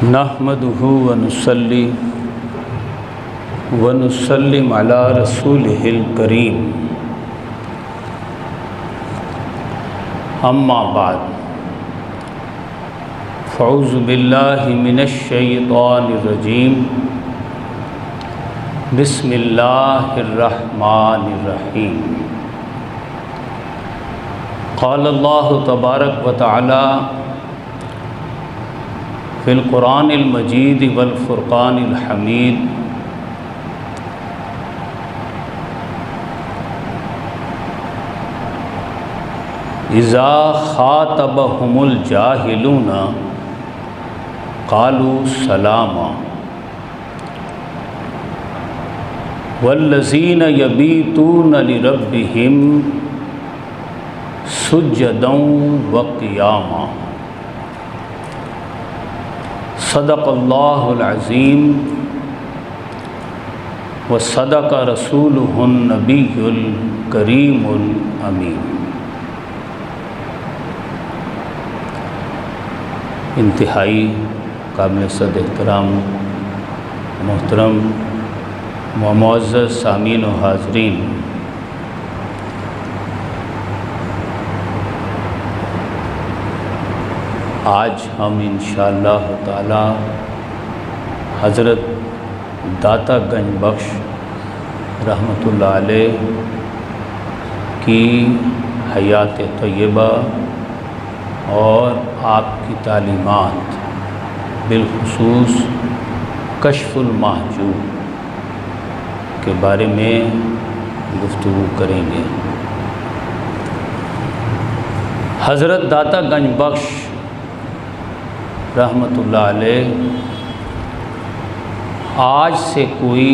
نحمدہ ونصلی ونسلم علی رسولہ الکریم، اما بعد فاعوذ باللہ من الشیطان الرجیم، بسم اللہ الرحمن الرحیم۔ قال اللہ تبارک و تعالی فی القرآن المجید والفرقان الحمید، اذا خاطبهم الجاہلون قالوا سلاما والذین یبیتون لربہم سجدا وقیاما۔ صدق اللہ العظیم وصدق رسولہ النبی الکریم الامین۔ انتہائی قابل صد احترام محترم و معزز سامعین و حاضرین، آج ہم انشاءاللہ تعالی حضرت داتا گنج بخش رحمۃ اللہ علیہ کی حیات طیبہ اور آپ کی تعلیمات، بالخصوص کشف المحجوب کے بارے میں گفتگو کریں گے۔ حضرت داتا گنج بخش رحمۃ اللہ علیہ آج سے کوئی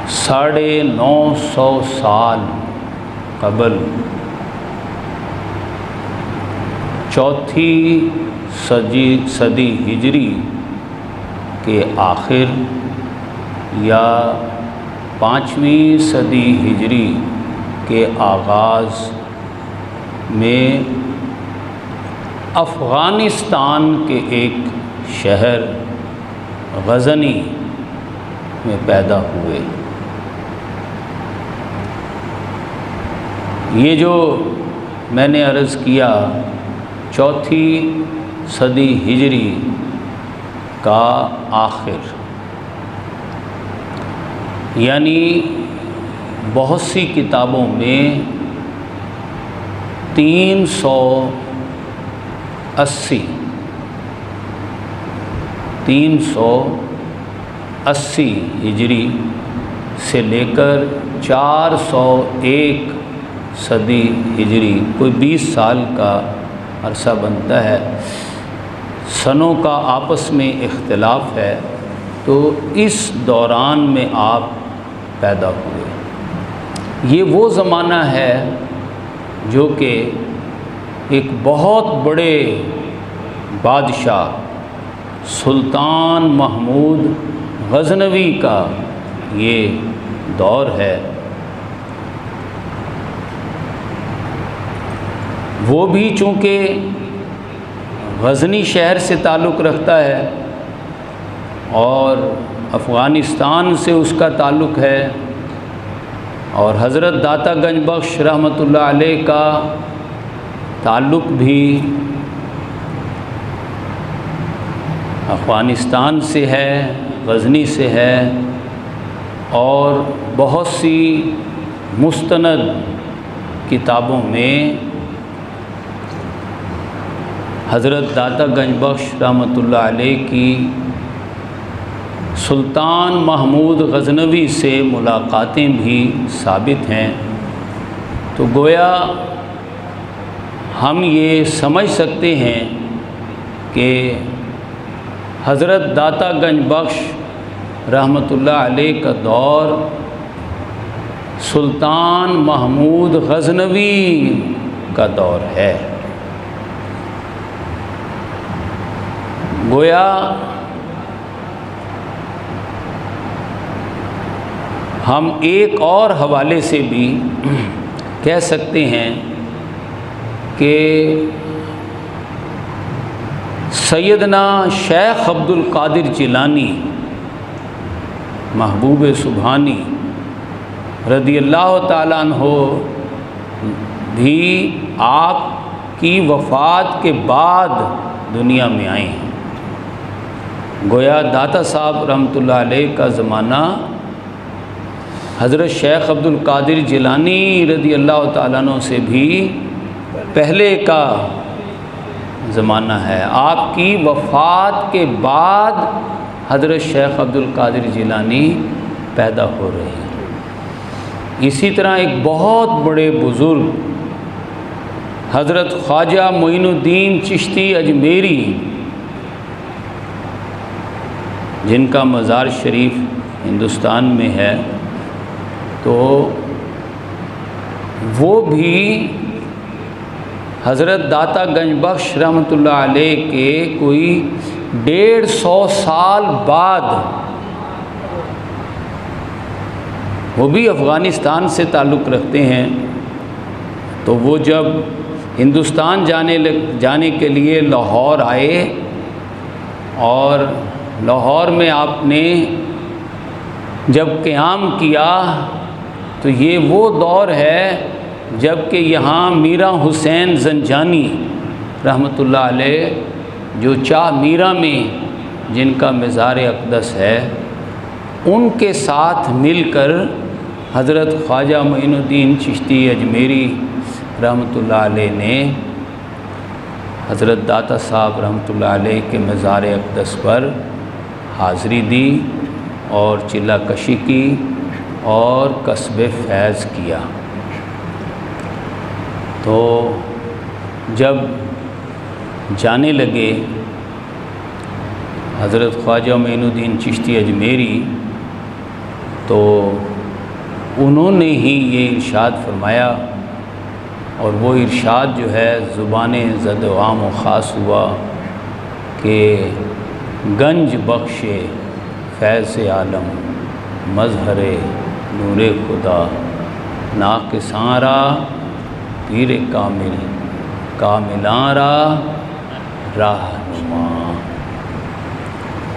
950 سال قبل چوتھی صدی ہجری کے آخر یا 5ویں صدی ہجری کے آغاز میں افغانستان کے ایک شہر غزنی میں پیدا ہوئے۔ یہ جو میں نے عرض کیا چوتھی صدی ہجری کا آخر، یعنی بہت سی کتابوں میں 380 ہجری سے لے کر 401 صدی ہجری، کوئی 20 سال کا عرصہ بنتا ہے۔ سنوں کا آپس میں اختلاف ہے، تو اس دوران میں آپ پیدا ہوئے۔ یہ وہ زمانہ ہے جو کہ ایک بہت بڑے بادشاہ سلطان محمود غزنوی کا یہ دور ہے۔ وہ بھی چونکہ غزنی شہر سے تعلق رکھتا ہے اور افغانستان سے اس کا تعلق ہے، اور حضرت داتا گنج بخش رحمۃ اللہ علیہ کا تعلق بھی افغانستان سے ہے، غزنی سے ہے، اور بہت سی مستند کتابوں میں حضرت داتا گنج بخش رحمۃ اللہ علیہ کی سلطان محمود غزنوی سے ملاقاتیں بھی ثابت ہیں۔ تو گویا ہم یہ سمجھ سکتے ہیں کہ حضرت داتا گنج بخش رحمۃ اللہ علیہ کا دور سلطان محمود غزنوی کا دور ہے۔ گویا ہم ایک اور حوالے سے بھی کہہ سکتے ہیں کہ سیدنا شیخ عبد القادر جیلانی محبوب سبحانی رضی اللہ تعالیٰ عنہ بھی آپ کی وفات کے بعد دنیا میں آئے ہیں۔ گویا داتا صاحب رحمۃ اللہ علیہ کا زمانہ حضرت شیخ عبد القادر جیلانی رضی اللہ تعالیٰ عنہ سے بھی پہلے کا زمانہ ہے۔ آپ کی وفات کے بعد حضرت شیخ عبد القادر جیلانی پیدا ہو رہے ہیں۔ اسی طرح ایک بہت بڑے بزرگ حضرت خواجہ معین الدین چشتی اجمیری، جن کا مزار شریف ہندوستان میں ہے، تو وہ بھی حضرت داتا گنج بخش رحمۃ اللہ علیہ کے کوئی 150 سال بعد وہ بھی افغانستان سے تعلق رکھتے ہیں۔ تو وہ جب ہندوستان جانے کے لیے لاہور آئے، اور لاہور میں آپ نے جب قیام کیا تو یہ وہ دور ہے جب کہ یہاں میرا حسین زنجانی رحمۃ اللہ علیہ، جو چاہ میرا میں جن کا مزار اقدس ہے، ان کے ساتھ مل کر حضرت خواجہ معین الدین چشتی اجمیری رحمۃ اللہ علیہ نے حضرت داتا صاحب رحمۃ اللہ علیہ کے مزار اقدس پر حاضری دی اور چلہ کشی کی اور کسب فیض کیا۔ تو جب جانے لگے حضرت خواجہ معین الدین چشتی اجمیری، تو انہوں نے ہی یہ ارشاد فرمایا، اور وہ ارشاد جو ہے زبان زد و عام و خاص ہوا کہ گنج بخش فیض عالم مظہر نور خدا ناقصاں را پیر کامل کاملاں را رہنما۔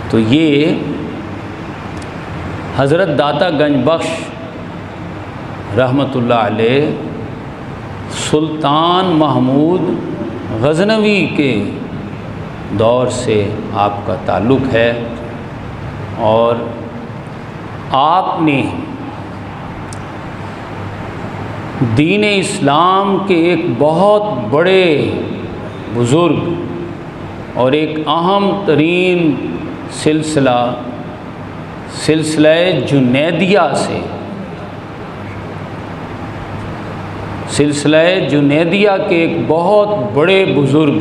تو یہ حضرت داتا گنج بخش رحمۃ اللہ علیہ سلطان محمود غزنوی کے دور سے آپ کا تعلق ہے، اور آپ نے دین اسلام کے ایک بہت بڑے بزرگ اور ایک اہم ترین سلسلہ جنیدیہ کے ایک بہت بڑے بزرگ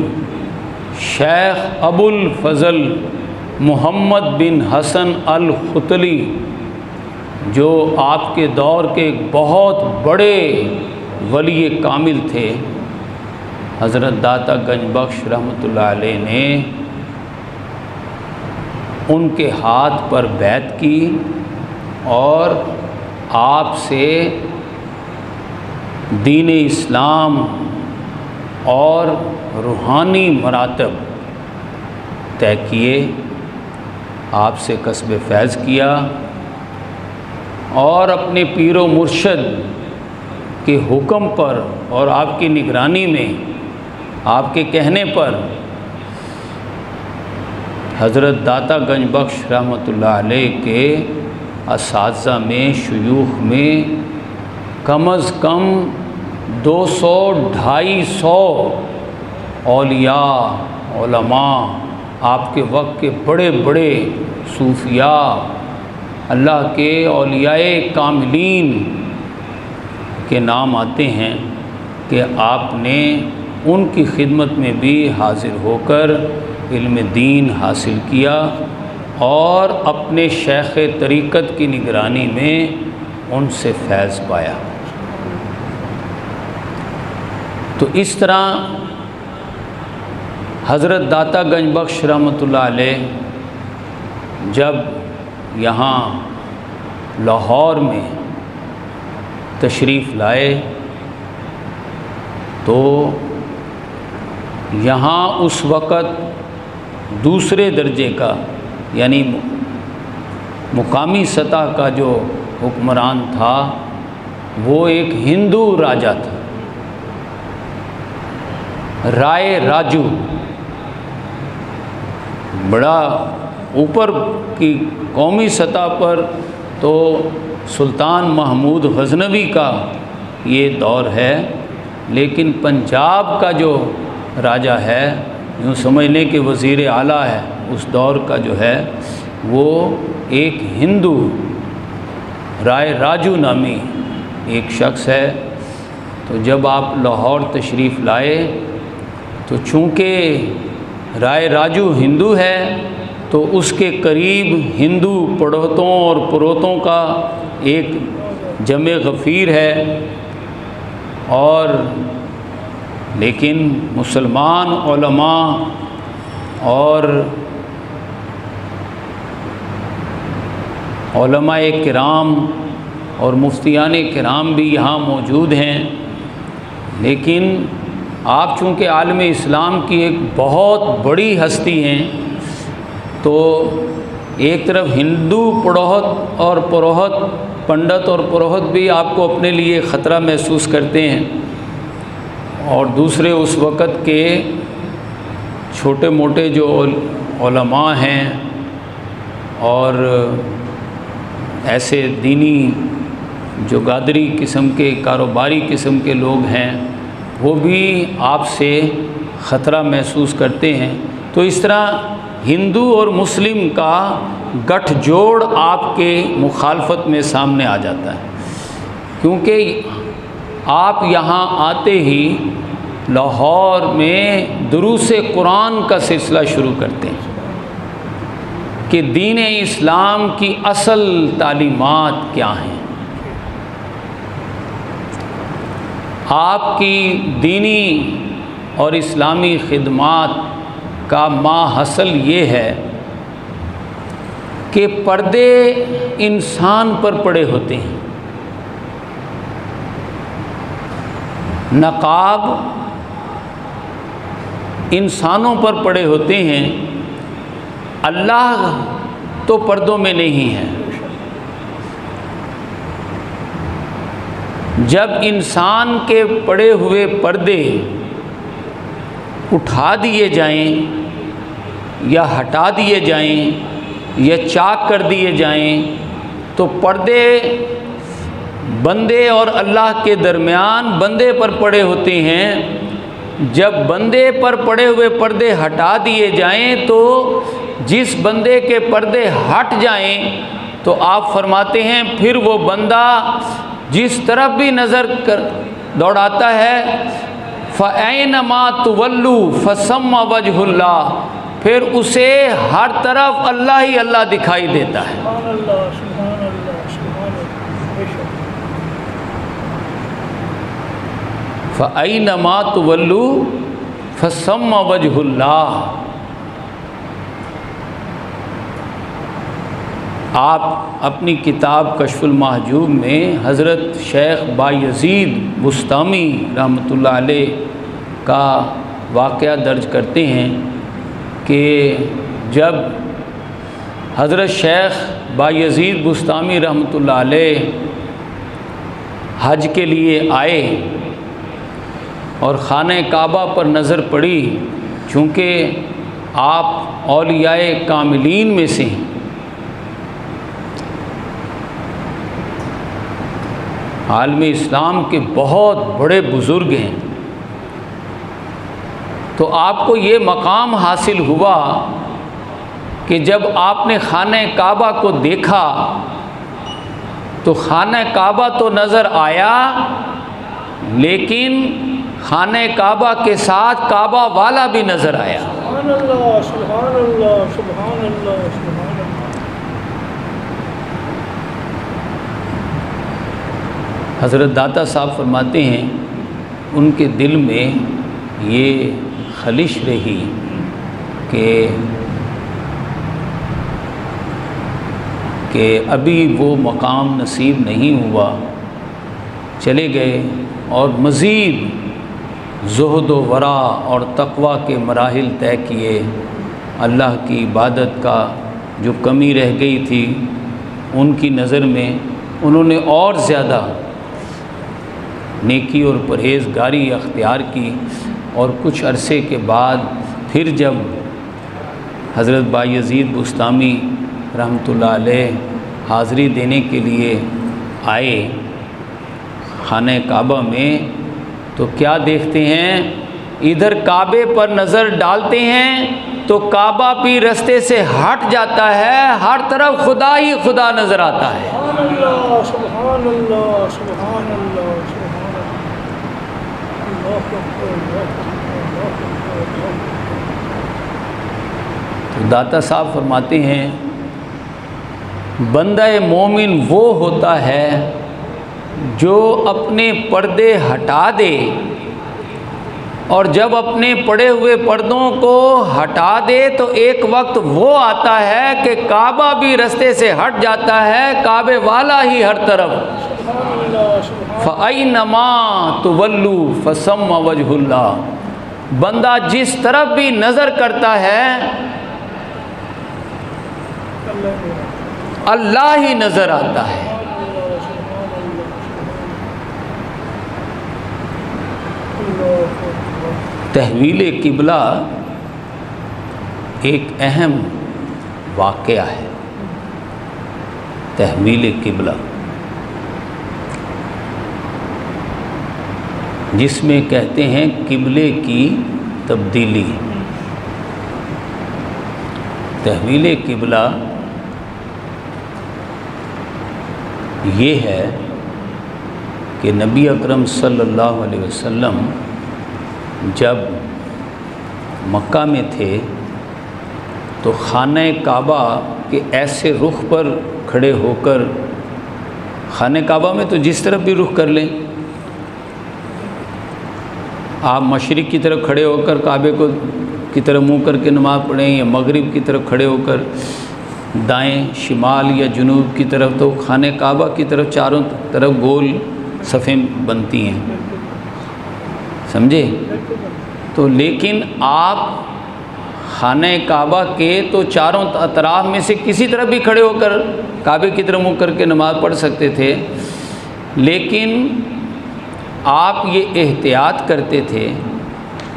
شیخ ابو الفضل محمد بن حسن الختلی، جو آپ کے دور کے ایک بہت بڑے ولی کامل تھے، حضرت داتا گنج بخش رحمۃ اللہ علیہ نے ان کے ہاتھ پر بیعت کی اور آپ سے دین اسلام اور روحانی مراتب طے کیے، آپ سے کسب فیض کیا، اور اپنے پیر و مرشد کے حکم پر اور آپ کی نگرانی میں، آپ کے کہنے پر حضرت داتا گنج بخش رحمۃ اللہ علیہ کے اساتذہ میں، شیوخ میں کم از کم 200-250 اولیاء علماء، آپ کے وقت کے بڑے بڑے صوفیاء، اللہ کے اولیاء کاملین کے نام آتے ہیں کہ آپ نے ان کی خدمت میں بھی حاضر ہو کر علم دین حاصل کیا اور اپنے شیخ طریقت کی نگرانی میں ان سے فیض پایا۔ تو اس طرح حضرت داتا گنج بخش رحمۃ اللہ علیہ جب یہاں لاہور میں تشریف لائے تو یہاں اس وقت دوسرے درجے کا یعنی مقامی سطح کا جو حکمران تھا وہ ایک ہندو راجا تھا، رائے راجو۔ بڑا اوپر کی قومی سطح پر تو سلطان محمود غزنوی کا یہ دور ہے، لیکن پنجاب کا جو راجا ہے، یوں سمجھ لیں کہ وزیر اعلیٰ ہے اس دور کا جو ہے، وہ ایک ہندو رائے راجو نامی ایک شخص ہے۔ تو جب آپ لاہور تشریف لائے تو چونکہ رائے راجو ہندو ہے تو اس کے قریب ہندو پڑوتوں اور پروتوں کا ایک جمع غفیر ہے، اور لیکن مسلمان علماء اور علماء کرام اور مفتیان کرام بھی یہاں موجود ہیں، لیکن آپ چونکہ عالم اسلام کی ایک بہت بڑی ہستی ہیں تو ایک طرف ہندو پڑوہت اور پروہت پنڈت اور پروہت بھی آپ کو اپنے لیے خطرہ محسوس کرتے ہیں، اور دوسرے اس وقت کے چھوٹے موٹے جو علماء ہیں اور ایسے دینی جو گادری قسم کے کاروباری قسم کے لوگ ہیں وہ بھی آپ سے خطرہ محسوس کرتے ہیں۔ تو اس طرح ہندو اور مسلم کا گٹھ جوڑ آپ کے مخالفت میں سامنے آ جاتا ہے، کیونکہ آپ یہاں آتے ہی لاہور میں دروس قرآن کا سلسلہ شروع کرتے ہیں کہ دین اسلام کی اصل تعلیمات کیا ہیں۔ آپ کی دینی اور اسلامی خدمات کا ماحصل یہ ہے کہ پردے انسان پر پڑے ہوتے ہیں، نقاب انسانوں پر پڑے ہوتے ہیں، اللہ تو پردوں میں نہیں ہے۔ جب انسان کے پڑے ہوئے پردے اٹھا دیے جائیں یا ہٹا دیے جائیں یا چاک کر دیے جائیں تو پردے بندے اور اللہ کے درمیان بندے پر پڑے ہوتے ہیں۔ جب بندے پر پڑے ہوئے پردے ہٹا دیے جائیں تو جس بندے کے پردے ہٹ جائیں تو آپ فرماتے ہیں پھر وہ بندہ جس طرف بھی نظر دوڑاتا ہے فَأَيْنَمَا تُوَلُّوا فَثَمَّ وَجْهُ اللَّهِ، پھر اسے ہر طرف اللہ ہی اللہ دکھائی دیتا ہے۔ فَأَيْنَمَا تُوَلُّوا فَثَمَّ وَجْهُ اللَّهِ۔ آپ اپنی کتاب کشف المحجوب میں حضرت شیخ بایزید بسطامی رحمۃ اللہ علیہ کا واقعہ درج کرتے ہیں کہ جب حضرت شیخ بایزید بسطامی رحمۃ اللہ علیہ حج کے لیے آئے اور خانہ کعبہ پر نظر پڑی، چونکہ آپ اولیاء کاملین میں سے ہیں، عالم اسلام کے بہت بڑے بزرگ ہیں، تو آپ کو یہ مقام حاصل ہوا کہ جب آپ نے خانہ کعبہ کو دیکھا تو خانہ کعبہ تو نظر آیا، لیکن خانہ کعبہ کے ساتھ کعبہ والا بھی نظر آیا۔ سبحان اللہ سبحان اللہ سبحان اللہ سبحان اللہ۔ حضرت داتا صاحب فرماتے ہیں ان کے دل میں یہ خلش رہی کہ ابھی وہ مقام نصیب نہیں ہوا، چلے گئے اور مزید زہد و ورع اور تقویٰ کے مراحل طے کیے، اللہ کی عبادت کا جو کمی رہ گئی تھی ان کی نظر میں انہوں نے اور زیادہ نیکی اور پرہیزگاری اختیار کی، اور کچھ عرصے کے بعد پھر جب حضرت بایزید بستامی رحمۃ اللہ علیہ حاضری دینے کے لیے آئے خانہ کعبہ میں، تو کیا دیکھتے ہیں؟ ادھر کعبے پر نظر ڈالتے ہیں تو کعبہ بھی رستے سے ہٹ جاتا ہے، ہر طرف خدا ہی خدا نظر آتا ہے۔ سبحان اللہ، سبحان اللہ، سبحان اللہ، سبحان اللہ، اللہ اکبر، اللہ اکبر، اللہ اکبر۔ تو داتا صاحب فرماتے ہیں بندہ مومن وہ ہوتا ہے جو اپنے پردے ہٹا دے، اور جب اپنے پڑے ہوئے پردوں کو ہٹا دے تو ایک وقت وہ آتا ہے کہ کعبہ بھی رستے سے ہٹ جاتا ہے، کعبے والا ہی ہر طرف۔ سبحان اللہ، سبحان فَأَيْنَمَا تُوَلُّوا فَثَمَّ وَجْهُ اللَّهِ، بندہ جس طرف بھی نظر کرتا ہے اللہ ہی نظر آتا ہے۔ تحویل قبلہ ایک اہم واقعہ ہے۔ تحویل قبلہ جس میں کہتے ہیں قبلے کی تبدیلی۔ تحویل قبلہ یہ ہے کہ نبی اکرم صلی اللہ علیہ وسلم جب مکہ میں تھے تو خانہ کعبہ کے ایسے رخ پر کھڑے ہو کر، خانہ کعبہ میں تو جس طرف بھی رخ کر لیں، آپ مشرق کی طرف کھڑے ہو کر کعبے کو کی طرف منہ کر کے نماز پڑھیں، یا مغرب کی طرف کھڑے ہو کر دائیں شمال یا جنوب کی طرف، تو خانہ کعبہ کی طرف چاروں طرف گول صفیں بنتی ہیں، سمجھے؟ تو لیکن آپ خانہ کعبہ کے تو چاروں اطراف میں سے کسی طرف بھی کھڑے ہو کر کعبے کی طرف منہ کر کے نماز پڑھ سکتے تھے، لیکن آپ یہ احتیاط کرتے تھے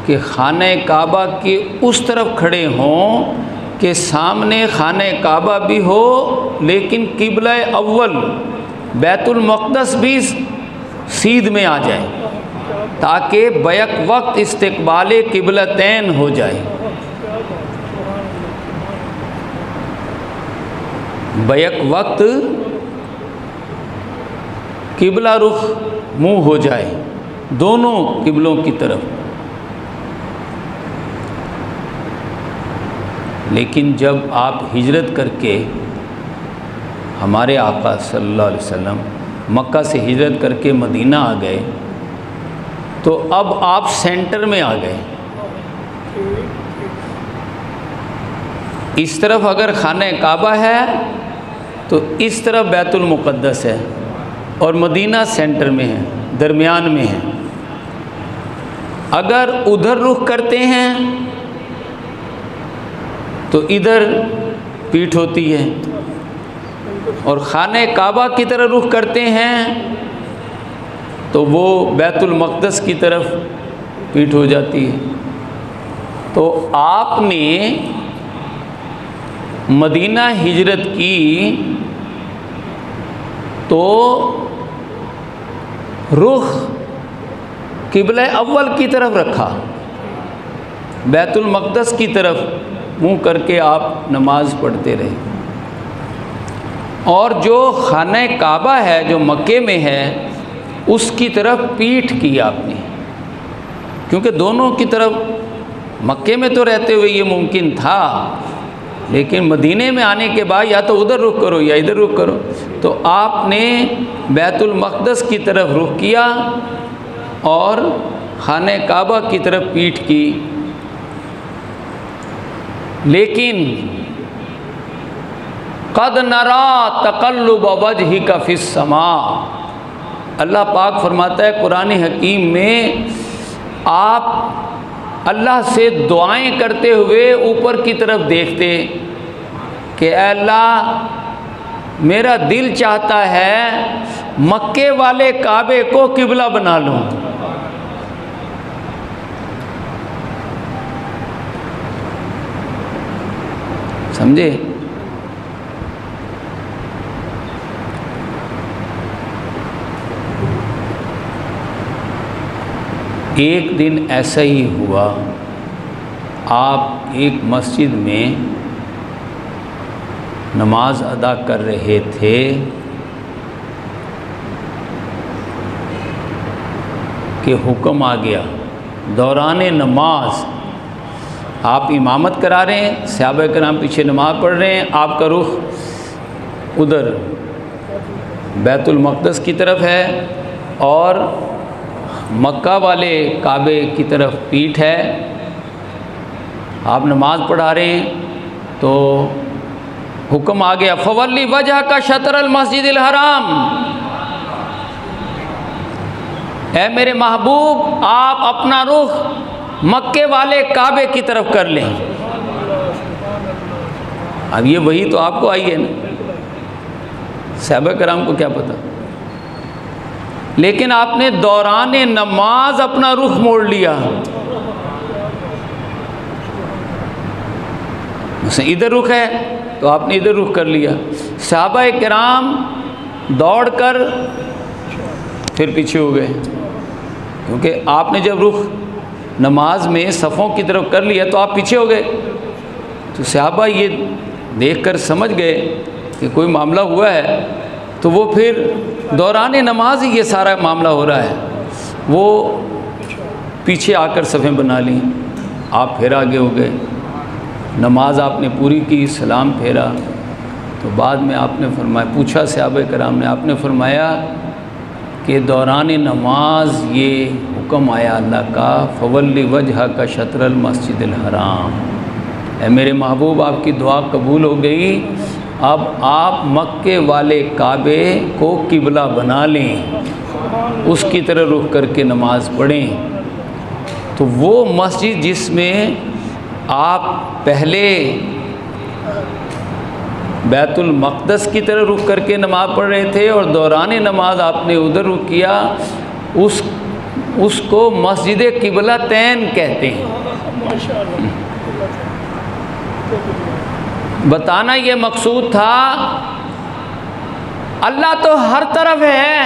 کہ خانہ کعبہ کے اس طرف کھڑے ہوں کہ سامنے خانہ کعبہ بھی ہو، لیکن قبلہ اول بیت المقدس بھی سیدھ میں آ جائے، تاکہ بیک وقت استقبال قبلتین ہو جائے۔ بیک وقت قبلہ رخ منہ ہو جائے دونوں قبلوں کی طرف۔ لیکن جب آپ ہجرت کر کے ہمارے آقا صلی اللہ علیہ وسلم مکہ سے ہجرت کر کے مدینہ آ گئے تو اب آپ سینٹر میں آ گئے۔ اس طرف اگر خانہ کعبہ ہے تو اس طرف بیت المقدس ہے، اور مدینہ سینٹر میں ہے، درمیان میں ہے۔ اگر ادھر رخ کرتے ہیں تو ادھر پیٹھ ہوتی ہے، اور خانہ کعبہ کی طرف رخ کرتے ہیں تو وہ بیت المقدس کی طرف پیٹھ ہو جاتی ہے۔ تو آپ نے مدینہ ہجرت کی تو رخ قبلہ اول کی طرف رکھا، بیت المقدس کی طرف منہ کر کے آپ نماز پڑھتے رہے، اور جو خانہ کعبہ ہے جو مکے میں ہے اس کی طرف پیٹھ کی آپ نے، کیونکہ دونوں کی طرف مکے میں تو رہتے ہوئے یہ ممکن تھا، لیکن مدینے میں آنے کے بعد یا تو ادھر رخ کرو یا ادھر رخ کرو، تو آپ نے بیت المقدس کی طرف رخ کیا اور خانہ کعبہ کی طرف پیٹھ کی۔ لیکن قد نرا تقلب وجہک فی السماء، اللہ پاک فرماتا ہے قرآن حکیم میں، آپ اللہ سے دعائیں کرتے ہوئے اوپر کی طرف دیکھتے کہ اے اللہ میرا دل چاہتا ہے مکے والے کعبے کو قبلہ بنا لوں، سمجھے؟ ایک دن ایسا ہی ہوا، آپ ایک مسجد میں نماز ادا کر رہے تھے، کہ حکم آ گیا دوران نماز، آپ امامت کرا رہے ہیں، صحابہ کرام پیچھے نماز پڑھ رہے ہیں، آپ کا رخ ادھر بیت المقدس کی طرف ہے اور مکہ والے کعبے کی طرف پیٹھ ہے، آپ نماز پڑھا رہے ہیں تو حکم آ گیا فولی وجہ کا شطر المسجد الحرام، اے میرے محبوب آپ اپنا رخ مکے والے کعبے کی طرف کر لیں۔ اب یہ وہی تو آپ کو آئی ہے نا، صحابہ کرام کو کیا پتہ، لیکن آپ نے دوران نماز اپنا رخ موڑ لیا، ادھر رخ ہے تو آپ نے ادھر رخ کر لیا۔ صحابہ کرام دوڑ کر پھر پیچھے ہو گئے، کیونکہ آپ نے جب رخ نماز میں صفوں کی طرف کر لیا تو آپ پیچھے ہو گئے، تو صحابہ یہ دیکھ کر سمجھ گئے کہ کوئی معاملہ ہوا ہے، تو وہ پھر دوران نماز ہی یہ سارا معاملہ ہو رہا ہے، وہ پیچھے آ کر صفیں بنا لیں، آپ پھر آگے ہو گئے، نماز آپ نے پوری کی، سلام پھیرا، تو بعد میں آپ نے فرمایا، پوچھا صحابہ کرام نے، آپ نے فرمایا کہ دوران نماز یہ حکم آیا اللہ کا فولی وجہ کا شطر المسجد الحرام، اے میرے محبوب آپ کی دعا قبول ہو گئی، اب آپ مکے والے کعبے کو قبلہ بنا لیں، اس کی طرح رخ کر کے نماز پڑھیں۔ تو وہ مسجد جس میں آپ پہلے بیت المقدس کی طرح رخ کر کے نماز پڑھ رہے تھے اور دوران نماز آپ نے ادھر رخ کیا، اس کو مسجد قبلہ تین کہتے ہیں۔ بتانا یہ مقصود تھا اللہ تو ہر طرف ہے،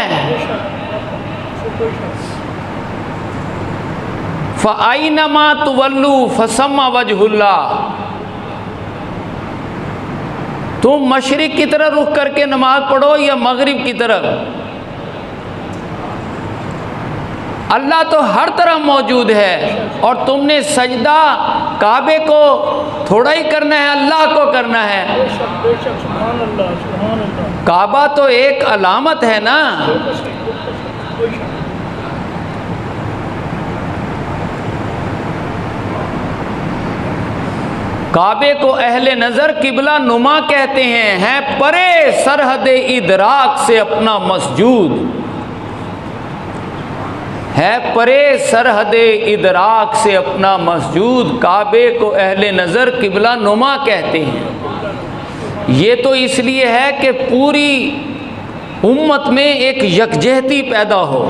فَأَيْنَمَا تُوَلُّوا فَثَمَّ وَجْهُ اللَّهِ، تم مشرق کی طرف رخ کر کے نماز پڑھو یا مغرب کی طرف، اللہ تو ہر طرف موجود ہے، اور تم نے سجدہ کعبے کو تھوڑا ہی کرنا ہے، اللہ کو کرنا ہے۔ کعبہ تو ایک علامت ہے نا، کعبے کو اہل نظر قبلہ نما کہتے ہیں، ہے پرے سرحد ادراک سے اپنا مسجود، ہے پرے سرحد ادراک سے اپنا مسجود، کعبے کو اہل نظر قبلہ نما کہتے ہیں۔ یہ تو اس لیے ہے کہ پوری امت میں ایک یکجہتی پیدا ہو،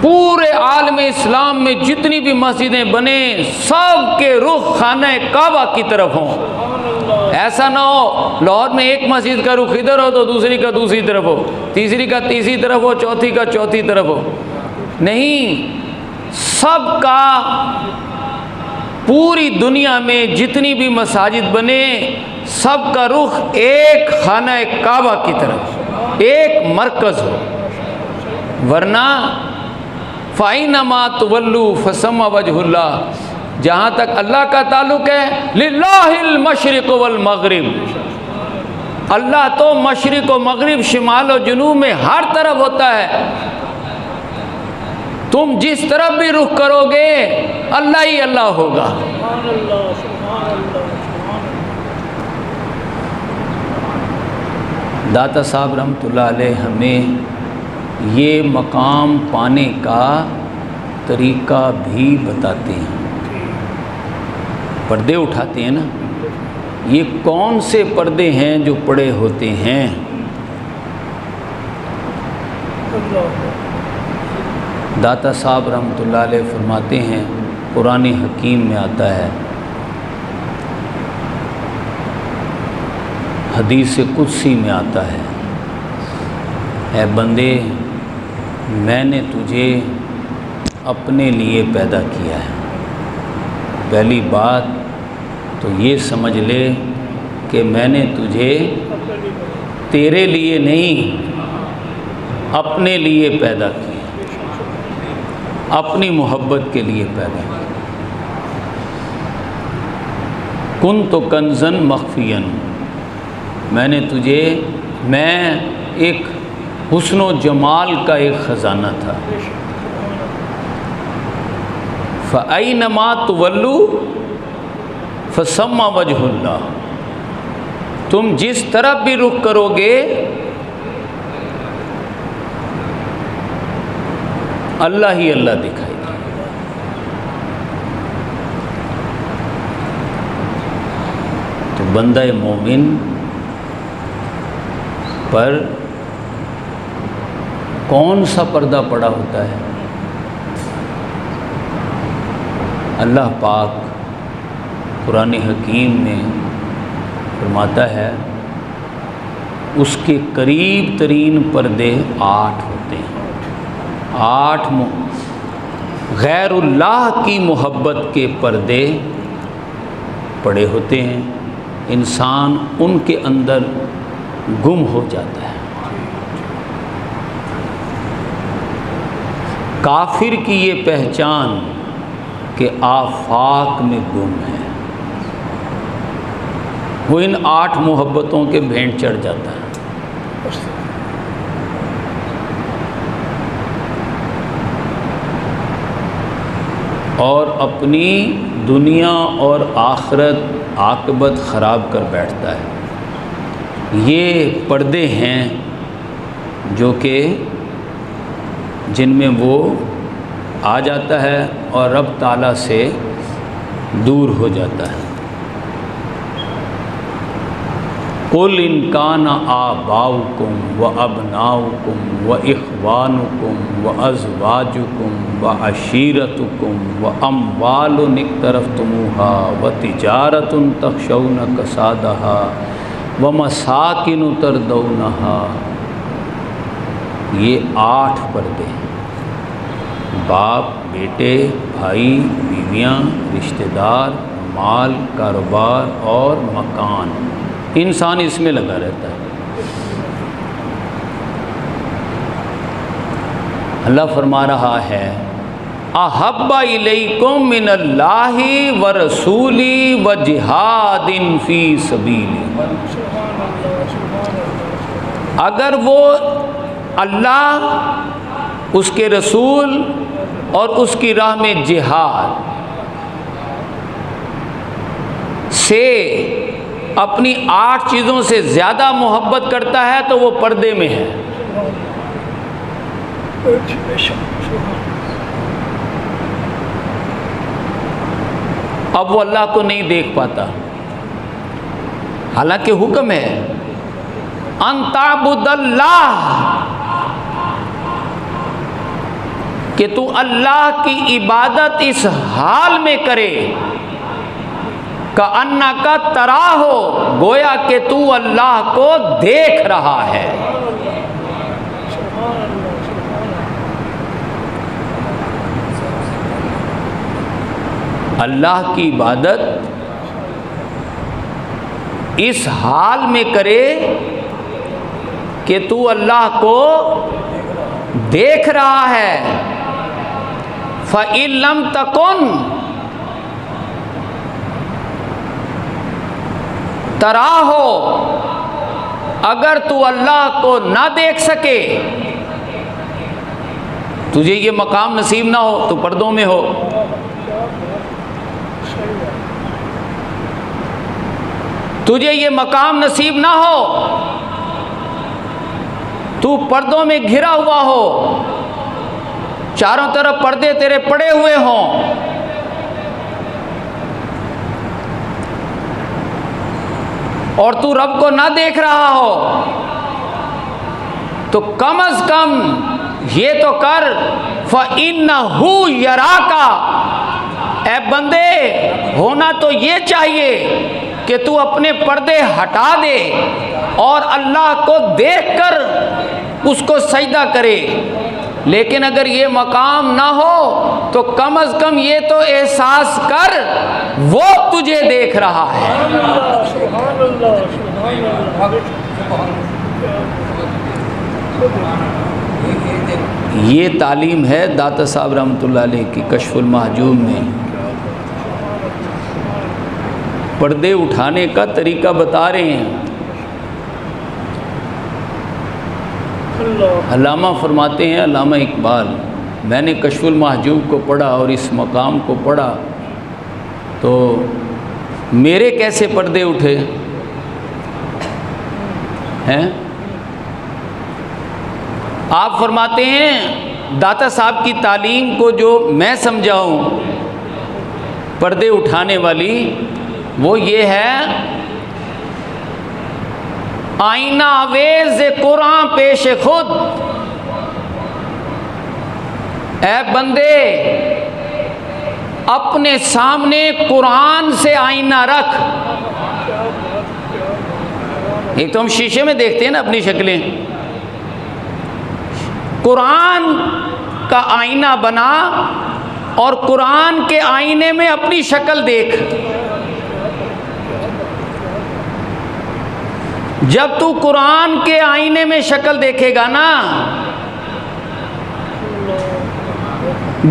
پورے عالم اسلام میں جتنی بھی مسجدیں بنیں سب کے رخ خانہ کعبہ کی طرف ہوں، ایسا نہ ہو لاہور میں ایک مسجد کا رخ ادھر ہو تو دوسری کا دوسری طرف ہو، تیسری کا تیسری طرف ہو، چوتھی کا چوتھی طرف ہو، نہیں، سب کا پوری دنیا میں جتنی بھی مساجد بنے سب کا رخ ایک خانہ کعبہ کی طرف، ایک مرکز ہو، ورنہ فَأَيْنَمَا تُوَلُّوا فَثَمَّ وَجْهُ اللَّهِ، جہاں تک اللہ کا تعلق ہے لِلَّهِ الْمَشْرِقُ وَالْمَغْرِبُ، اللہ تو مشرق و مغرب شمال و جنوب میں ہر طرف ہوتا ہے، تم جس طرف بھی رخ کرو گے اللہ ہی اللہ ہوگا۔ داتا صاحب رحمۃ اللہ علیہ ہمیں یہ مقام پانے کا طریقہ بھی بتاتے ہیں۔ پردے اٹھاتے ہیں نا، یہ کون سے پردے ہیں جو پڑے ہوتے ہیں؟ داتا صاحب رحمۃ اللہ علیہ فرماتے ہیں، قرآن حکیم میں آتا ہے، حدیث قدسی میں آتا ہے، اے بندے میں نے تجھے اپنے لیے پیدا کیا ہے۔ پہلی بات تو یہ سمجھ لے کہ میں نے تجھے تیرے لیے نہیں اپنے لیے پیدا کیا، اپنی محبت کے لیے پیدا کیا۔ کن تو کنزن مخفین، میں نے تجھے، میں ایک حسن و جمال کا ایک خزانہ تھا۔ فَأَيْنَمَا تُوَلُّوا فَثَمَّ وَجْهُ اللَّهِ، تم جس طرف بھی رخ کرو گے اللہ ہی اللہ دکھائی دے۔ تو بندہ مومن پر کون سا پردہ پڑا ہوتا ہے؟ اللہ پاک قرآن حکیم میں فرماتا ہے اس کے قریب ترین پردے 8 ہوتے ہیں۔ 8 غیر اللہ کی محبت کے پردے پڑے ہوتے ہیں، انسان ان کے اندر گم ہو جاتا ہے۔ کافر کی یہ پہچان کہ آفاق میں گم ہے، وہ ان 8 محبتوں کے بھینٹ چڑھ جاتا ہے۔ اور اپنی دنیا اور آخرت عاقبت خراب کر بیٹھتا ہے۔ یہ پردے ہیں جو کہ جن میں وہ آ جاتا ہے اور رب تعالیٰ سے دور ہو جاتا ہے۔ قُلْ إِنْ كَانَ آبَاؤُكُمْ وَأَبْنَاؤُكُمْ وَإِخْوَانُكُمْ وَأَزْوَاجُكُمْ وَعَشِيرَتُكُمْ وَأَمْوَالٌ اقْتَرَفْتُمُوهَا وَتِجَارَةٌ تَخْشَوْنَ كَسَادَهَا وَمَسَاكِنُ تَرْضَوْنَهَا، یہ 8 پردے ہیں۔ باپ، بیٹے، بھائی، بیویاں، رشتہ دار، مال، کاروبار اور مکان، انسان اس میں لگا رہتا ہے۔ اللہ فرما رہا ہے احب الیکم من اللہ ورسولی وجہاد فی سبیلی، اگر وہ اللہ، اس کے رسول اور اس کی راہ میں جہاد سے اپنی 8 چیزوں سے زیادہ محبت کرتا ہے تو وہ پردے میں ہے۔ اب وہ اللہ کو نہیں دیکھ پاتا، حالانکہ حکم ہے ان تعبد اللہ، کہ تو اللہ کی عبادت اس حال میں کرے کأنک تراہ، گویا کہ تو اللہ کو دیکھ رہا ہے۔ اللہ کی عبادت اس حال میں کرے کہ تو اللہ کو دیکھ رہا ہے۔ فَإِن لَمْ تَكُنْ تراہ، اگر تو اللہ کو نہ دیکھ سکے، تجھے یہ مقام نصیب نہ ہو تو پردوں میں ہو۔ تجھے یہ مقام نصیب نہ ہو، تو پردوں میں گھرا ہوا ہو، چاروں طرف پردے تیرے پڑے ہوئے ہوں، اور تو رب کو نہ دیکھ رہا ہو، تو کم از کم یہ تو کر، فَإِنَّهُ يَرَاكَ، اے بندے ہونا تو یہ چاہیے کہ تو اپنے پردے ہٹا دے اور اللہ کو دیکھ کر اس کو سجدہ کرے، لیکن اگر یہ مقام نہ ہو تو کم از کم یہ تو احساس کر وہ تجھے دیکھ رہا ہے۔ سبحان اللہ، سبحان اللہ۔ یہ تعلیم ہے داتا صاحب رحمۃ اللہ علیہ کی کشف المحجوب میں، پردے اٹھانے کا طریقہ بتا رہے ہیں۔ علامہ فرماتے ہیں، علامہ اقبال، میں نے کشف المحجوب کو پڑھا اور اس مقام کو پڑھا تو میرے کیسے پردے اٹھے ہیں۔ آپ فرماتے ہیں داتا صاحب کی تعلیم کو جو میں سمجھا ہوں پردے اٹھانے والی، وہ یہ ہے، آئینہ آویز قرآن پیش خود، اے بندے اپنے سامنے قرآن سے آئینہ رکھ۔ ایک تو ہم شیشے میں دیکھتے ہیں نا اپنی شکلیں، قرآن کا آئینہ بنا اور قرآن کے آئینے میں اپنی شکل دیکھ۔ جب تو قرآن کے آئینے میں شکل دیکھے گا نا،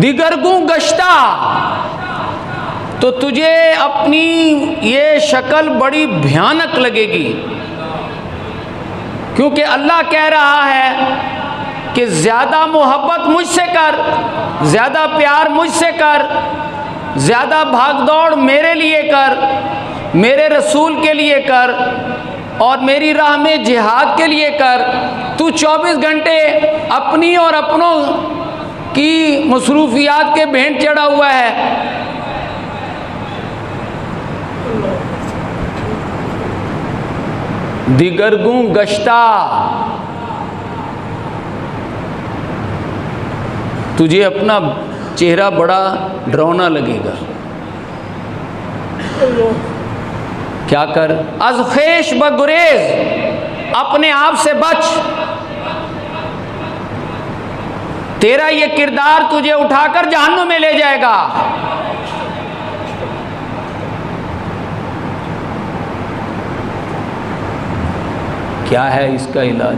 دیگرگوں گشتہ، تو تجھے اپنی یہ شکل بڑی بھیانک لگے گی، کیونکہ اللہ کہہ رہا ہے کہ زیادہ محبت مجھ سے کر، زیادہ پیار مجھ سے کر، زیادہ بھاگ دوڑ میرے لیے کر، میرے رسول کے لیے کر، اور میری راہ میں جہاد کے لیے کر۔ تو 24 گھنٹے اپنی اور اپنوں کی مصروفیات کے بھینٹ چڑھا ہوا ہے۔ دیگرگوں گشتہ، تجھے اپنا چہرہ بڑا ڈراؤنا لگے گا۔ کیا کر؟ از خیش بگریز، اپنے آپ سے بچ، تیرا یہ کردار تجھے اٹھا کر جہنم میں لے جائے گا۔ کیا ہے اس کا علاج؟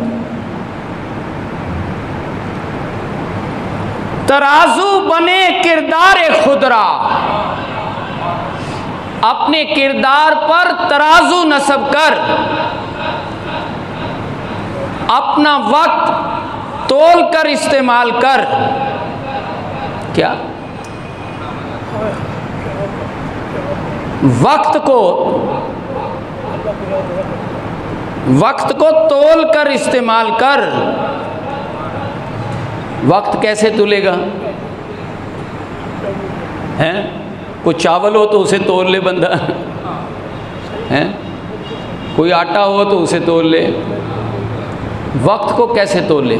ترازو بنے کردار خود را، اپنے کردار پر ترازو نصب کر، اپنا وقت تول کر استعمال کر۔ کیا؟ وقت کو تول کر استعمال کر۔ وقت کیسے تولے گا؟ ہیں؟ کوئی چاول ہو تو اسے تول لے بندہ، ہیں؟ کوئی آٹا ہو تو اسے تول لے، وقت کو کیسے تول لے؟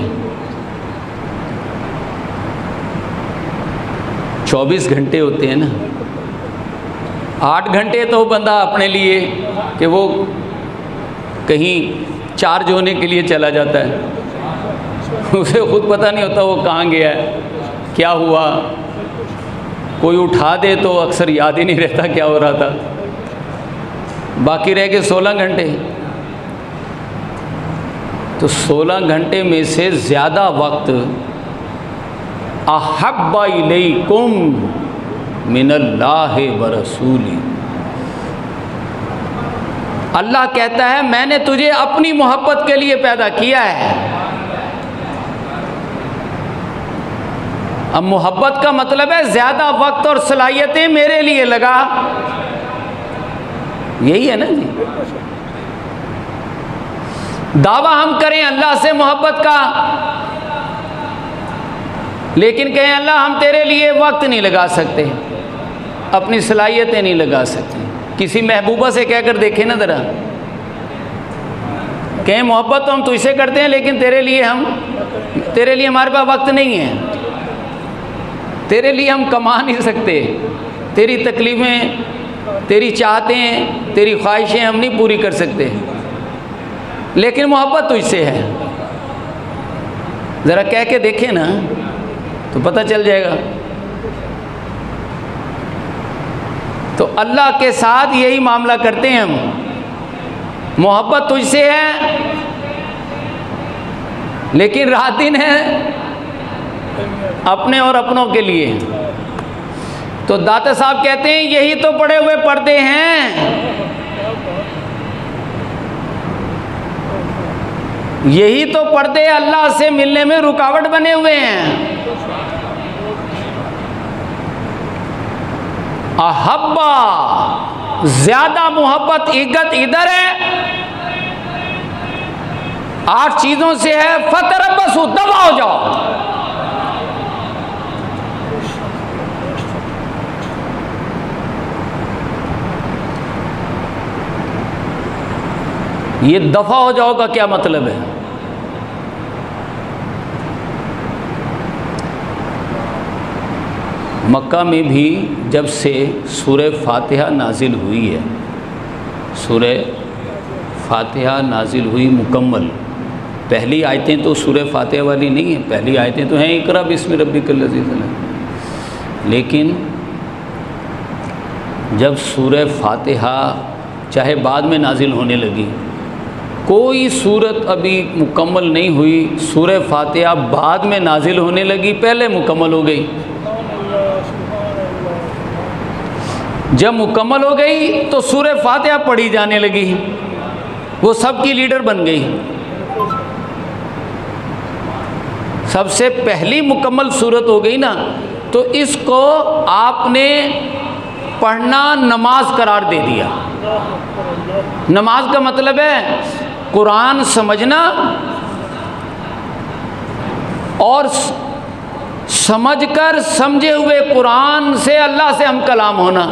24 گھنٹے ہوتے ہیں نا، 8 گھنٹے تو بندہ اپنے لیے کہ وہ کہیں چارج ہونے کے لیے چلا جاتا ہے، اسے خود پتہ نہیں ہوتا وہ کہاں گیا ہے، کیا ہوا۔ کوئی اٹھا دے تو اکثر یاد ہی نہیں رہتا کیا ہو رہا تھا۔ باقی رہ کے 16 گھنٹے، تو 16 گھنٹے میں سے زیادہ وقت احب الیکم من اللہ ورسولہ، اللہ کہتا ہے میں نے تجھے اپنی محبت کے لیے پیدا کیا ہے۔ اب محبت کا مطلب ہے زیادہ وقت اور صلاحیتیں میرے لیے لگا، یہی ہے نا جی۔ دعویٰ ہم کریں اللہ سے محبت کا، لیکن کہیں اللہ ہم تیرے لیے وقت نہیں لگا سکتے، اپنی صلاحیتیں نہیں لگا سکتے۔ کسی محبوبہ سے کہہ کر دیکھیں نا ذرا، کہیں محبت تو ہم تجھ سے کرتے ہیں لیکن تیرے لیے ہمارے پاس وقت نہیں ہے، تیرے لیے ہم کما نہیں سکتے، تیری تکلیفیں، تیری چاہتیں، تیری خواہشیں ہم نہیں پوری کر سکتے، لیکن محبت تجھ سے ہے۔ ذرا کہہ کے دیکھیں نا تو پتہ چل جائے گا۔ تو اللہ کے ساتھ یہی معاملہ کرتے ہیں ہم، محبت تجھ سے ہے لیکن رات دن ہے اپنے اور اپنوں کے لیے۔ تو داتا صاحب کہتے ہیں یہی تو پڑے ہوئے پردے ہیں، یہی تو پردے اللہ سے ملنے میں رکاوٹ بنے ہوئے ہیں۔ احبا، زیادہ محبت عزت ادھر ہے، 8 چیزوں سے ہے، فتربصوا، دبا ہو جاؤ۔ یہ دفع ہو جاؤ کا کیا مطلب ہے؟ مکہ میں بھی جب سے سورہ فاتحہ نازل ہوئی ہے، سورہ فاتحہ نازل ہوئی مکمل، پہلی آیتیں تو سورہ فاتحہ والی نہیں ہیں، پہلی آیتیں تو ہیں اقرأ بسم ربک الذی خلق، لیکن جب سورہ فاتحہ چاہے بعد میں نازل ہونے لگی، کوئی صورت ابھی مکمل نہیں ہوئی، سورہ فاتحہ بعد میں نازل ہونے لگی، پہلے مکمل ہو گئی۔ جب مکمل ہو گئی تو سورہ فاتحہ پڑھی جانے لگی، وہ سب کی لیڈر بن گئی۔ سب سے پہلی مکمل صورت ہو گئی نا، تو اس کو آپ نے پڑھنا نماز قرار دے دیا۔ نماز کا مطلب ہے قرآن سمجھنا اور سمجھ کر سمجھے ہوئے قرآن سے اللہ سے ہم کلام ہونا،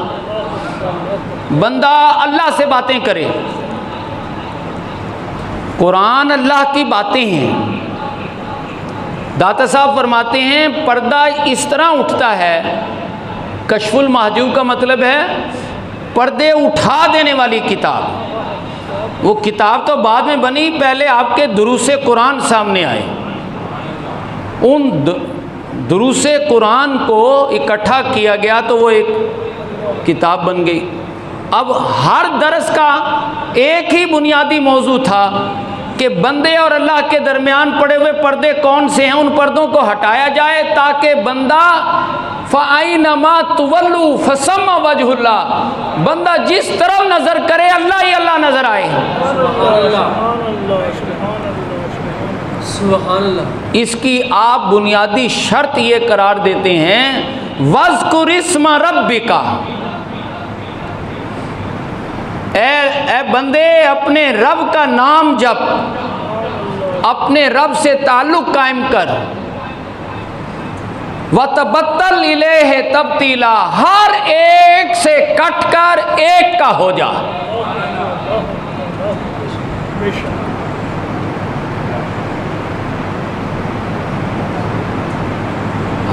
بندہ اللہ سے باتیں کرے۔ قرآن اللہ کی باتیں ہیں۔ داتا صاحب فرماتے ہیں پردہ اس طرح اٹھتا ہے، کشف المحجوب کا مطلب ہے پردے اٹھا دینے والی کتاب۔ وہ کتاب تو بعد میں بنی، پہلے آپ کے دروس قرآن سامنے آئے، ان دروس قرآن کو اکٹھا کیا گیا تو وہ ایک کتاب بن گئی۔ اب ہر درس کا ایک ہی بنیادی موضوع تھا کہ بندے اور اللہ کے درمیان پڑے ہوئے پردے کون سے ہیں، ان پردوں کو ہٹایا جائے تاکہ بندہ فَأَيْنَمَا تُوَلُّوا فَثَمَّ وَجْهُ اللَّهِ، بندہ جس طرف نظر کرے اللہ ہی اللہ نظر آئے۔ سبحان اللہ۔ اس کی آپ بنیادی شرط یہ قرار دیتے ہیں وَاذْكُرِ اسْمَ رَبِّكَ، اے بندے اپنے رب کا نام جپ، اپنے رب سے تعلق قائم کر، وَتَبَتَّلْ إِلَيْهِ تَبْتِيلًا، ہر ایک سے کٹ کر ایک کا ہو جا۔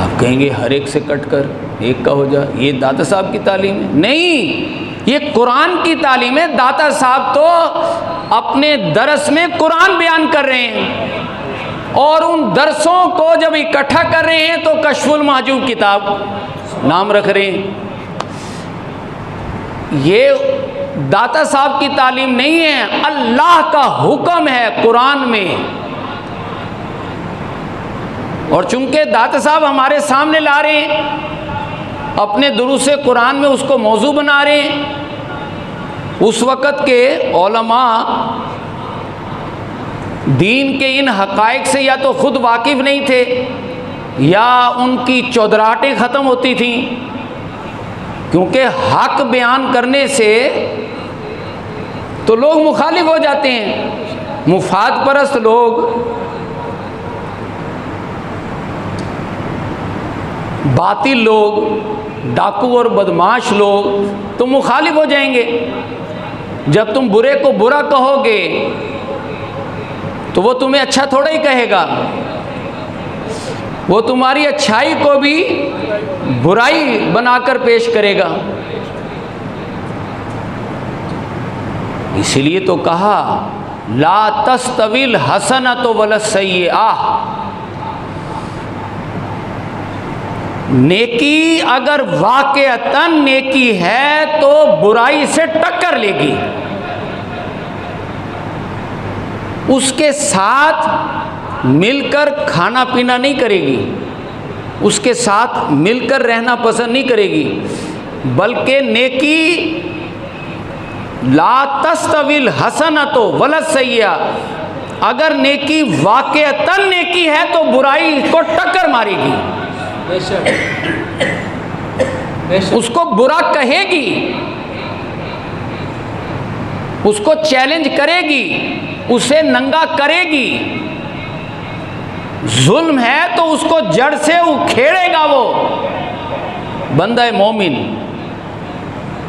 آپ کہیں گے ہر ایک سے کٹ کر ایک کا ہو جا، یہ داتا صاحب کی تعلیم ہے؟ نہیں، یہ قرآن کی تعلیم ہے۔ داتا صاحب تو اپنے درس میں قرآن بیان کر رہے ہیں، اور ان درسوں کو جب اکٹھا کر رہے ہیں تو کشف المحجوب کتاب نام رکھ رہے ہیں۔ یہ داتا صاحب کی تعلیم نہیں ہے، اللہ کا حکم ہے قرآن میں۔ اور چونکہ داتا صاحب ہمارے سامنے لا رہے ہیں، اپنے دروس قرآن میں اس کو موضوع بنا رہے ہیں، اس وقت کے علماء دین کے ان حقائق سے یا تو خود واقف نہیں تھے یا ان کی چودراہٹیں ختم ہوتی تھیں، کیونکہ حق بیان کرنے سے تو لوگ مخالف ہو جاتے ہیں، مفاد پرست لوگ۔ باطل لوگ، ڈاکو اور بدماش لوگ تو مخالف ہو جائیں گے۔ جب تم برے کو برا کہو گے تو وہ تمہیں اچھا تھوڑا ہی کہے گا، وہ تمہاری اچھائی کو بھی برائی بنا کر پیش کرے گا۔ اسی لیے تو کہا لا تستوی الحسنۃ ولا السیئۃ، نیکی اگر واقعتاً نیکی ہے تو برائی سے ٹکر لے گی، اس کے ساتھ مل کر کھانا پینا نہیں کرے گی، اس کے ساتھ مل کر رہنا پسند نہیں کرے گی، بلکہ نیکی لا تستوی الحسنۃ ولا السیئۃ، اگر نیکی واقعتاً نیکی ہے تو برائی کو ٹکر مارے گی، بے شک اس کو برا کہے گی، اس کو چیلنج کرے گی، اسے ننگا کرے گی۔ ظلم ہے تو اس کو جڑ سے اکھیڑے گا وہ بندہ مومن،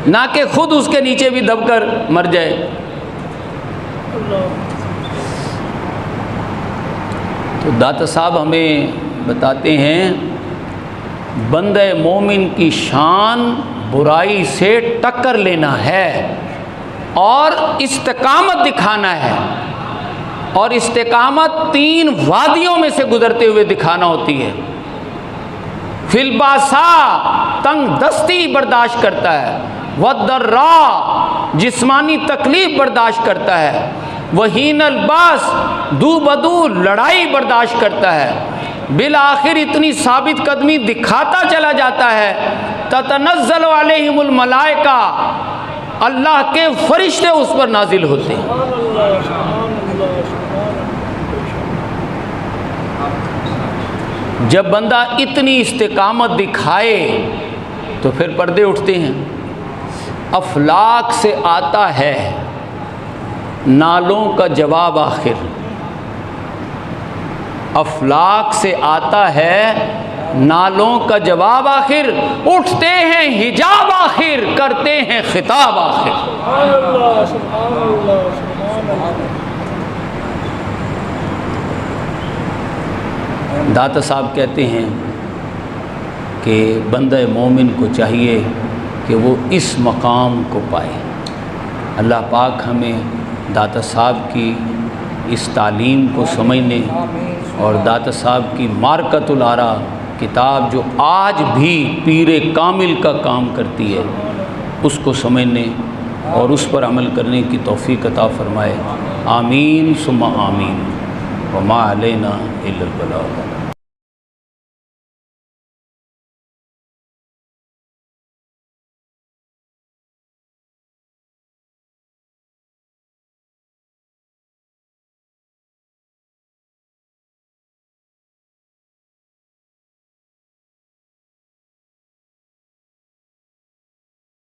نہ کہ خود اس کے نیچے بھی دب کر مر جائے۔ تو داتا صاحب ہمیں بتاتے ہیں بندہ مومن کی شان برائی سے ٹکر لینا ہے اور استقامت دکھانا ہے، اور استقامت 3 وادیوں میں سے گزرتے ہوئے دکھانا ہوتی ہے۔ فی الباسا تنگ دستی برداشت کرتا ہے، والضراء جسمانی تکلیف برداشت کرتا ہے، وحین الباس دو بدو لڑائی برداشت کرتا ہے، بالآخر اتنی ثابت قدمی دکھاتا چلا جاتا ہے، تتنزل علیہم الملائکہ، اللہ کے فرشتے اس پر نازل ہوتے ہیں۔ جب بندہ اتنی استقامت دکھائے تو پھر پردے اٹھتے ہیں۔ افلاک سے آتا ہے نالوں کا جواب آخر، افلاک سے آتا ہے نالوں کا جواب آخر، اٹھتے ہیں حجاب آخر، کرتے ہیں خطاب آخر۔ سبحان اللہ سبحان اللہ سبحان اللہ۔ داتا صاحب کہتے ہیں کہ بندہ مومن کو چاہیے کہ وہ اس مقام کو پائے۔ اللہ پاک ہمیں داتا صاحب کی اس تعلیم کو سمجھنے اور داتا صاحب کی معرکۃ الآراء کتاب جو آج بھی پیر کامل کا کام کرتی ہے اس کو سمجھنے اور اس پر عمل کرنے کی توفیق عطا فرمائے۔ آمین ثم آمین، وما علینا الا البلاغ۔